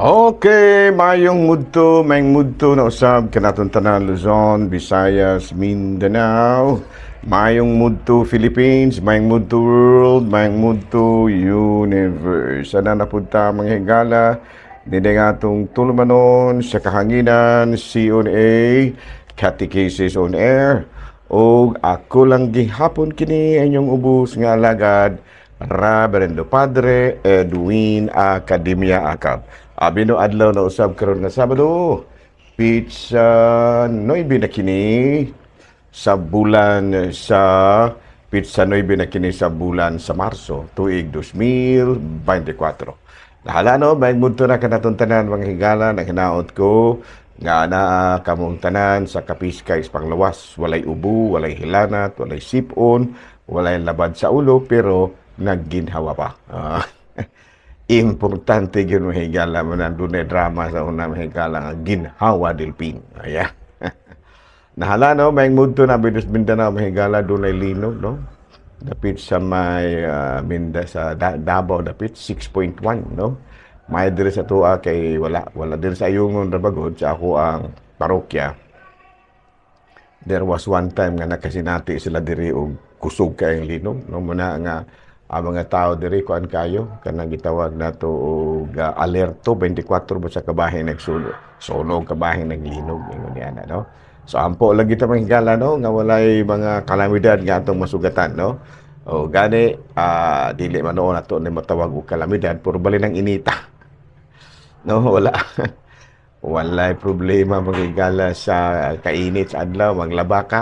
Okay, mayong mudto, mayong mudto na usab kanatong tanan Luzon, Visayas, Mindanao. Mayong mudto Philippines, mayong mudto world, mayong mudto universe. Ana na pud ta mga higala dinay atong tulumanon sa kahanginan CONA Catechesis on Air. O ako lang gihapon kini inyong ubos nga alagad Reverendo Padre Edwin Academia Acab. Abi no adlaw na usab karon nga Sabado. Pizza Noybe na kini sa bulan sa Pizza Noybe na kini sa bulan sa Marso tuig 2024. Nahala no, may mudto na kanatong tanan mga higala na hinaot ko nga naa kamong tanan sa kapiskay panglawas. Walay ubo, walay hilanat, walay sipon, walay labad sa ulo pero nagginhawa pa. Importante gyud mga higala man dunay drama sa una mga higala nga ginhawa delpin. Aya. Nahala no, may mudto na Bidos Mindanao mga higala dunay linog no. Dapit sa may sa Davao dapit 6.1 no. May dire sa tuwa kay wala din sa ayungon ra bagod sa ako ang parokya. There was one time nga nakasinati sila diri og kusog kay linog no muna nga ang mga tao diri kuan kayo kanang gitawag nato og alerto 24 ba sa kabahin nagsunog kabahin naglinog ingon niya no. So ampo lagi ta manghigala no nga walay mga kalamidad nga atong masugatan no. O gani dili man noon nato ni matawag og kalamidad puro bali nang inita. No wala. Walay problema magigala sa kainit sa adlaw maglaba ka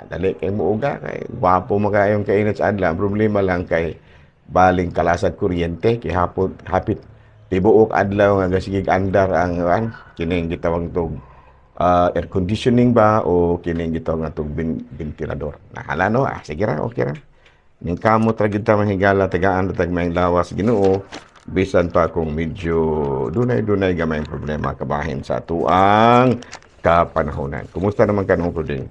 dali kay muuga kay gwapo magayong kainit sa adlaw problema lang kay baling kalasad kuryente kay hapit tibuok adlaw nga sigig andar ang kining gitawag tog air conditioning ba o kining gitawag nga tog ventilador. Nahala no sige ra okay ra. Ning kamot ra gid ta mahigala tagaan tag may lawas Ginoo bisan pa kung medyo dunay gamay problema kabahin sa tuang kapanahonan. Kumusta naman kanong puding?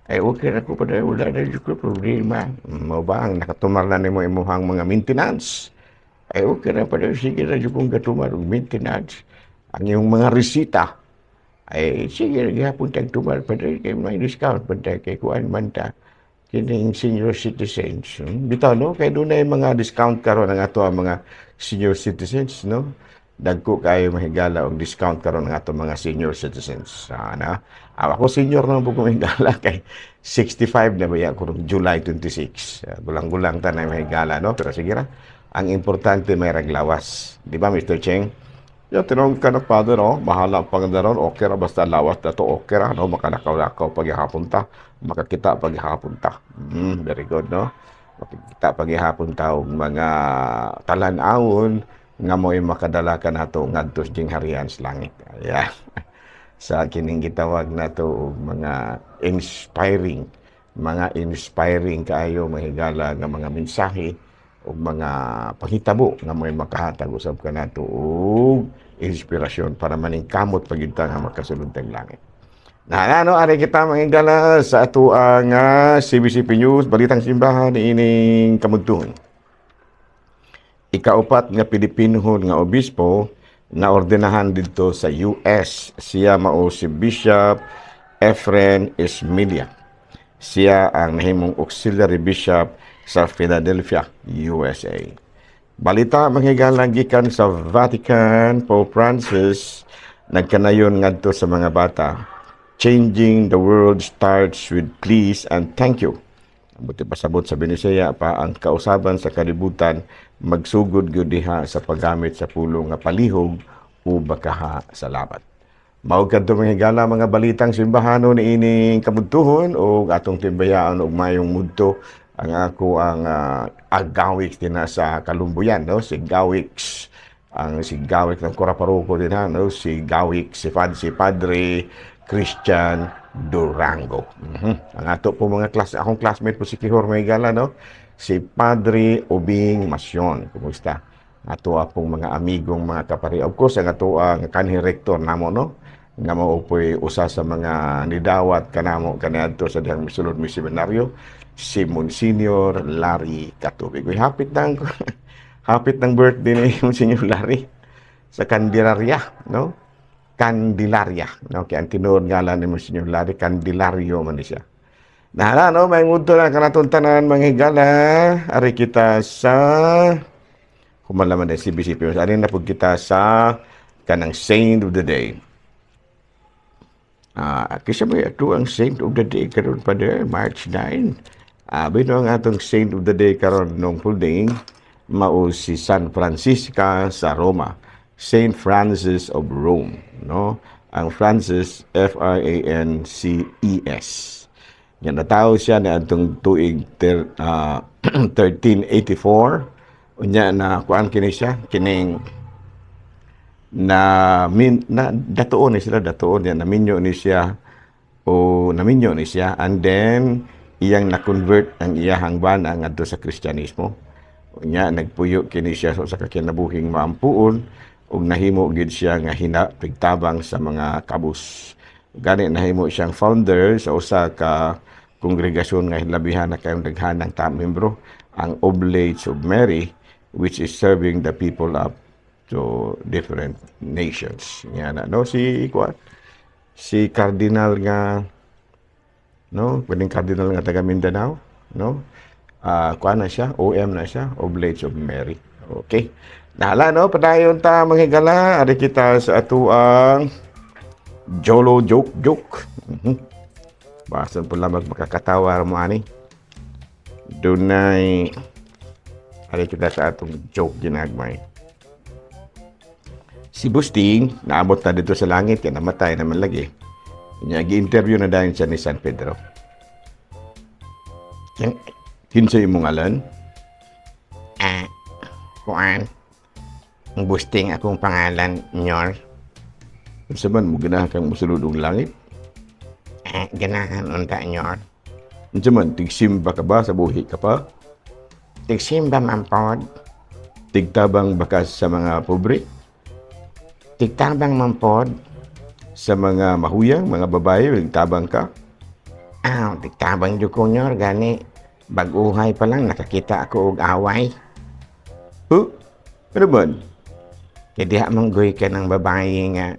Ay okay na ko pa dahil wala na yung problema. Mo ba ang nakatumar na nimo imuhang mga maintenance? Ay okay na pa dahil sige na yung kong katumar og maintenance. Ang iyong mga resita ay sige na gihapon tag tumar pa dahil kay may discount pa dahil kay kuan man ta kining senior citizens. Bitaw no kay dunay mga discount karon ang ato ang mga senior citizens no. Dagko kayo mahigala og discount karon ng ato mga senior citizens. Ako senior na po mahigala kay 65 na ba ako July 26. Gulang-gulang ta na mahigala no pero sige ra. Ang importante may raglawas. Di ba Mr. Cheng? Yo tinong ka na father no, bahala pag daron okay ra basta lawas dato okay ra no makanakaw-lakaw paghihapon ta, makakita paghihapon ta. Very good no. Makikita paghihapon ta og mga talan-awon nga mo'y makadala ka nato ngadto ding harian sa langit. Yeah. Sa kining gitawag nato og mga inspiring kaayo mahigala nga mga mensahe o mga panghitabo nga may makahatag usab ka nato og inspirasyon para maning kamot pagid ta nga makasulod tag langit. Ano ari kita manghigala sa ato ang CBCP News balitang simbahan ining kamudtuon. Ikaupat nga Pilipinhon nga obispo na ordenahan dito sa US. Siya mao si Bishop Efren Esmilia. Siya ang nahimong auxiliary bishop sa Philadelphia, USA. Balita manghigala gikan sa Vatican, Pope Francis nagkanayon ngadto sa mga bata. Changing the world starts with please and thank you. Buti pasabot sa Binisaya pa ang kausaban sa kalibutan magsugod gyud diha sa paggamit sa pulong nga palihog o bakaha sa labat. Mao kadto mahigala mga balitang simbahanon ining kamudtuhon o atong timbayaan og mayong mudto ang ako ang agawix din sa Kalumbuyan no si Gawix ng Coraparoco din no si Gawix si Padre Christian Durango. Ang ato po mga akong classmate po si Kihor Maygala no si Padre Obing Masyon. Kumusta? Ato pong mga amigong mga kapari. Of course, ang ato ang kanhi rektor namo no nga mao po'y usa sa mga nidawat kanamo kaniadto sa dihang misulod mi seminaryo si Monsignor Larry Katubig. Hapit ng birthday ni Monsignor Larry. sa Candelaria, no? Candelaria, no? Kaya ang tinuod ngalan ni Monsignor Larry, Candelario man ni siya. Nahala, no? May mundo na kanatong tanan, mga higala. Ari kita sa kumalaman din CBCP. Ari na po kita sa kanang Saint of the Day. Kasi may ato ang Saint of the Day karon pa there, March 9. Bino ang atong Saint of the Day karon nung pulding, mao si San Francisca sa Roma. Saint Francis of Rome, no? Ang Francis, Frances. Yan natao siya na atong tuig 1384. Unya na kuan kini siya, kining na datoon ni sila, datoon yan, naminyo ni siya and then iyang na-convert ang iyahang bana ngadto sa Kristyanismo. Unya nagpuyo kini siya sa kakinabuhing maampuon ug nahimo gid siya nga hinapigtabang sa mga kabus. Gani nahimo siyang founder sa usa ka kongregasyon nga hilabihan na kayong daghanang membro, ang Oblates of Mary, which is serving the people up to different nations. Yan na, no? Si Cardinal nga, no? Pwedeng Cardinal nga taga Mindanao, no? Kuan na siya, OM na siya, Oblates of Mary. Okay. Nahala, no? Padayon ta, mga higala. Ada kita sa ato ang Jolo joke. Bahasan po lamang makakatawa mo ani. Dunay ada kita sa atong joke ginagmay. Si Busting, naabot na dito sa langit, yan namatay naman lagi. Gi-interview na dahil siya ni San Pedro. Kinsa yung mong alan? Kuan. Ang Busting akong pangalan, Nyor. Saban mo ganahan kang musulod og langit? Ganahan unta, Nyor. Saban, tigsimba ka ba sa buhi ka pa? Tigsimba, mampod. Tigtabang bakas sa mga pobre? Tigtabang, mampod. Sa mga mahuyang, mga babae, tigtabang ka? Tigtabang jud ko, Nyor. Gani, baguhay pa lang, nakakita ako og away. Ano ba? Kaya diha manggoy ka ng babae nga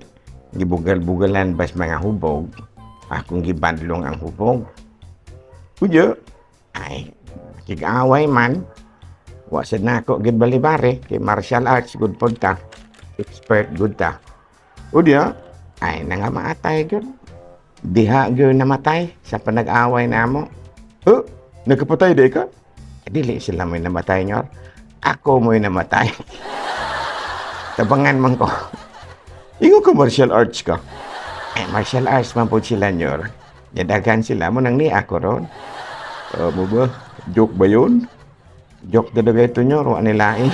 gibugal-bugalan bas mga hubog, akong gibadlong ang hubog. Kuya, ay, kig-away man. Wasad na ako gid balibare, kay martial arts, good pod ta. Expert, good ta. O diya, ay, nangamaatay gud. Diha gud namatay sa panag-away namo. Nagkapatay di ka? Dili sila may namatay, Nyor. Ako mo'y namatay. Tabangan man ko. Ingo ka martial arts ka? Martial arts man po sila, Nyor. Yadagan sila mo nang ni ako ron. Mo ba? Joke ba yun? Joke talaga ito, Nyor. Wa nilain.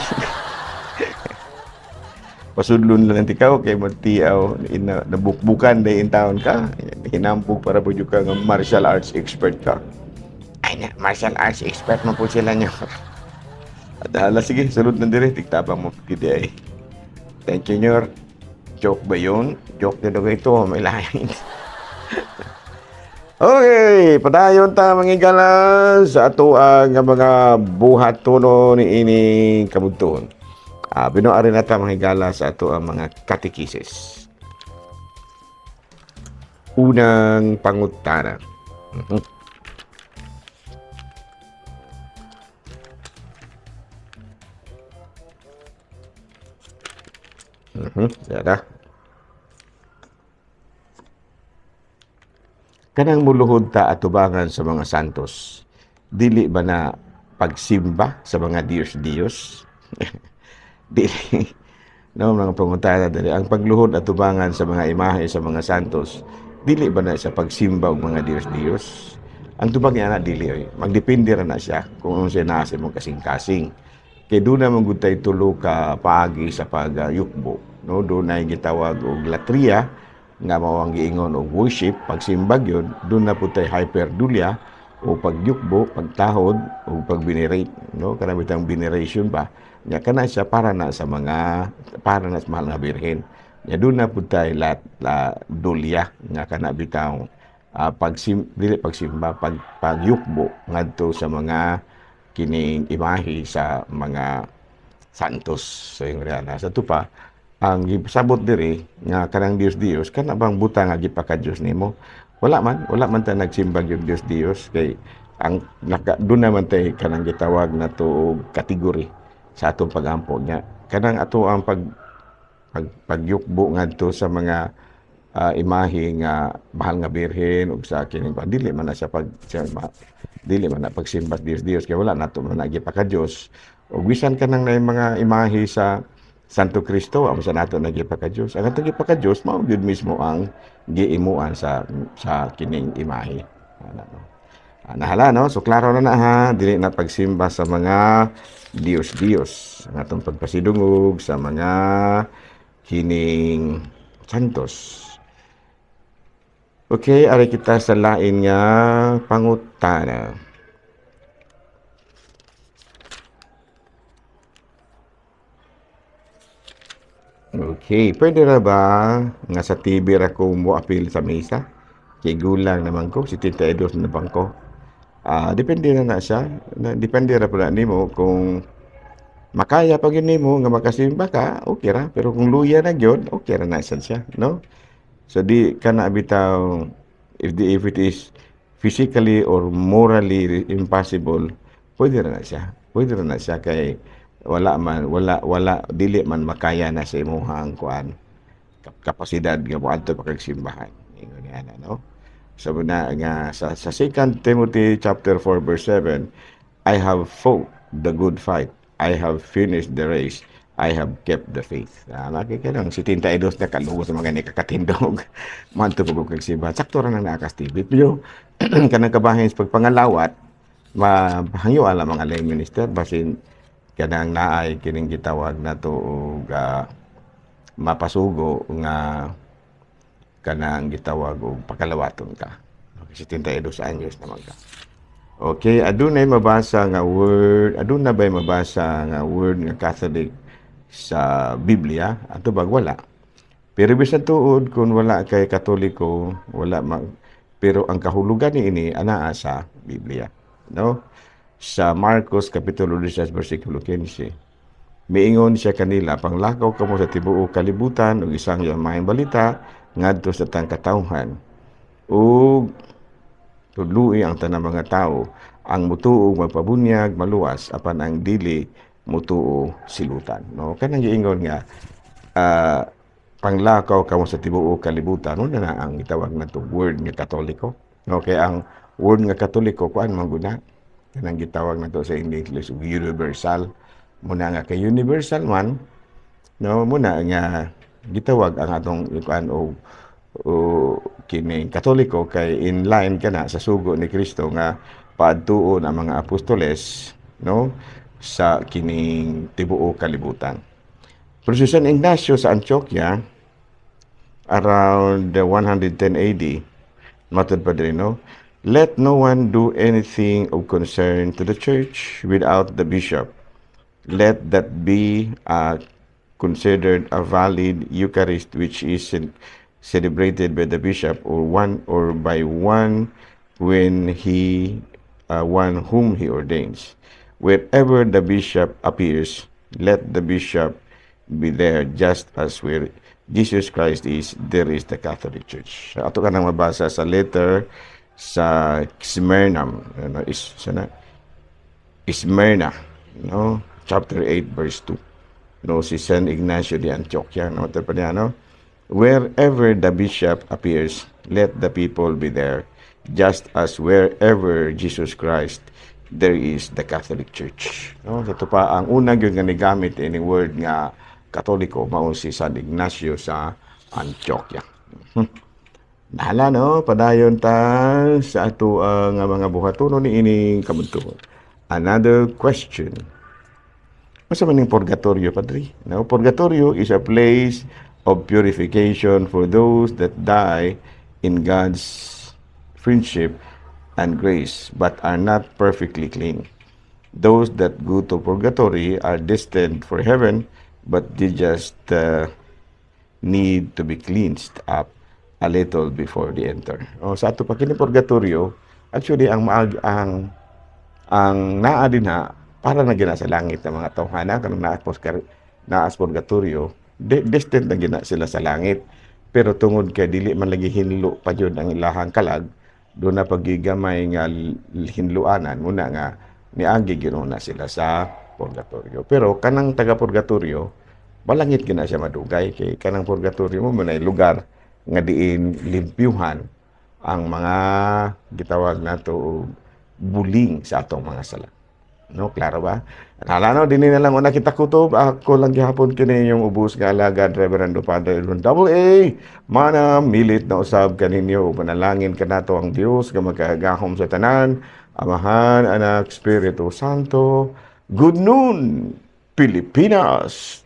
Pasudlon lang ikaw kay magtiaw nabukbukan dahin taon ka. Hinampog para po ka ng martial arts expert ka. Ay, martial arts expert man po sila, Nyor. At sige, sunod na dire. Tigtabang mo pagkidi ay. Thank you, Nyor. Joke ba yun? Joke na daw ito. May lain. Okay. Padayon ta mga galas sa ato ang mga buhat tuno ni ini kabudton. Binuari na ta mga galas sa ato ang mga katekisis. Unang pangutana. Yada. Kanang muluhod ta atubangan sa mga santos, dili ba na pagsimba sa mga Diyos? Dili. No, mga pangutana dali. Ang pagluhod atubangan sa mga imahe sa mga santos, dili ba na sa pagsimba og mga Diyos? Ang tubag niya na dili. Magdepende ra na siya kung ano siya nasa mong kasing-kasing. Kaya doon na magutay tulo ka paagi sa pagyukbo. No? Doon na gitawag og latria, nga mawang giingon og worship, pagsimbag yun, doon na po tayo hyperdulia, o pagyukbo, pagtahod, o pagbinerate. No? Kanabitang veneration ba? Nga kana siya para na sa mahal na birhen. Nga doon na po tayo dulya, nga kanabitang pagsimba, pagyukbo, ngadto sa mga kining imahe sa mga santos. So yung real sa ito pa, ang gipasabot diri nga kanang Dios kana bang buta nga gipaka-Dios nimo? Wala man ta nagsimbag yung Dios kay ang doon naman tay kanang gitawag na to og kategory sa atong pagampo niya. Kanang ato ang pagyukbo ngadto sa mga imahe nga mahal nga birhen ug sa kining dili man na siya dili man na pagsimba Dios kay wala nato man nagipaka-Dios. Ug bisan kanang na mga imahe sa Santo Cristo amo sa nato nagipaka-Dios. Ang atong gipaka-Dios mao gyud mismo ang giimuan sa kining imahe. Nahala no, so klaro na ha, dili na pagsimba sa mga Dios ang atong pagpasidungog sa mga kining santos. Okay, ari kita sa lain nga pangutana. Okay, pwede ra ba nga sa TV ra ko mo apil sa mesa? Kay gulang naman ko, 72 na bang ko. Depende na siya. Depende ra pala nimo kung makaya pag yun nimo nga makasimba ka, okay ra. Pero kung luya na gyud, okay ra na siya, no? So di kana bitaw if it is physically or morally impossible, pwede ra na siya. Pwede ra na siya kay wala dili man makaya na sa imong kuan kapasidad nga moadto pa kag simbahan. Ingon niya no. So na nga sa 2 Timothy chapter 4 verse 7, I have fought the good fight. I have finished the race. I have kept the faith. Makikinang 72 na kalugo sa mga nikakatindog. Manto po kag simbahan. Sakto ra nang naakas TV. Pero kanang kabahin sa pagpangalawat, mahangyo ala mga lay minister basin kanang naay kining gitawag na to og mapasugo nga kanang gitawag og pakalawaton ka. 72 anyos naman ka. Okay, adunay mabasa nga word, aduna bay mabasa nga word nga Catholic sa Biblia ato bag wala. Pero bisan tuod kung wala kay Katoliko, pero ang kahulugan niini anaa sa Biblia, no? Sa Marcos kapitulo 16 bersikulo 15. Miingon siya kanila, panglakaw kamo sa tibuok kalibutan ug isang yamayng balita ngadto sa tangkatawhan. Ug tudloi ang tanang mga tao, ang mutuo magpabunyag maluwas apan ang dili mutuo silutan. No, kanang giingon nga panglakaw kamo sa tibuok kalibutan, no na ang gitawag nato word nga Katoliko. Okay, ang word nga Katoliko kuan man guna kanang gitawag nato sa English universal. Muna nga kay universal man, no, muna nga gitawag ang atong kuan o kining Katoliko kay in line kana sa sugo ni Kristo nga paadtuon ang mga apostoles, no, sa kining tibuok kalibutan. Pero si San Ignacio sa Antioquia around the 110 AD, matod pa din, no, let no one do anything of concern to the church without the bishop. Let that be considered a valid Eucharist which is celebrated by the bishop or by one when one whom he ordains. Wherever the bishop appears, let the bishop be there, just as where Jesus Christ is, there is the Catholic Church. Ato ka nang mabasa sa letter sa Smyrna, Smyrna, no, chapter 8 verse 2. No, si San Ignacio de Antioquia, no, ito pa niya, no? Wherever the bishop appears, let the people be there, just as wherever Jesus Christ, there is the Catholic Church. No, ito pa ang unang yung ganigamit ini word nga Katoliko, mao si San Ignacio sa Antioquia. Nahala, no, padayon ta sa ato nga mga buhatono ni ining kabuntuon. Another question. Masa man yung purgatorio, Padre? No, purgatorio is a place of purification for those that die in God's friendship and grace, but are not perfectly clean. Those that go to purgatory are destined for heaven, but they just need to be cleansed up a little before they enter. Sa ato pa kini purgatorio, actually ang naa din ha para na gina sa langit ng mga tawhana kanang naas purgatorio destined na gina sila sa langit. Pero tungod kay dili man lagi hinlo pa jud ang ilahang kalag, do na pagigamay nga hinluanan muna nga niagi ginuna sila sa purgatorio. Pero kanang taga purgatorio, balangit gina siya madugay kay kanang purgatorio mo manay lugar nga diin limpyuhan ang mga gitawag nato buling sa atong mga sala. No, klaro ba? Nalano din na lang una kita kutob. Ako lang gihapon kini yung ubos nga alagad Reverendo Father Edwin AA. Mana milit na usab kaninyo panalangin kanato ang Dios nga magkagahom sa tanan. Amahan, Anak, Espiritu Santo. Good noon, Pilipinas.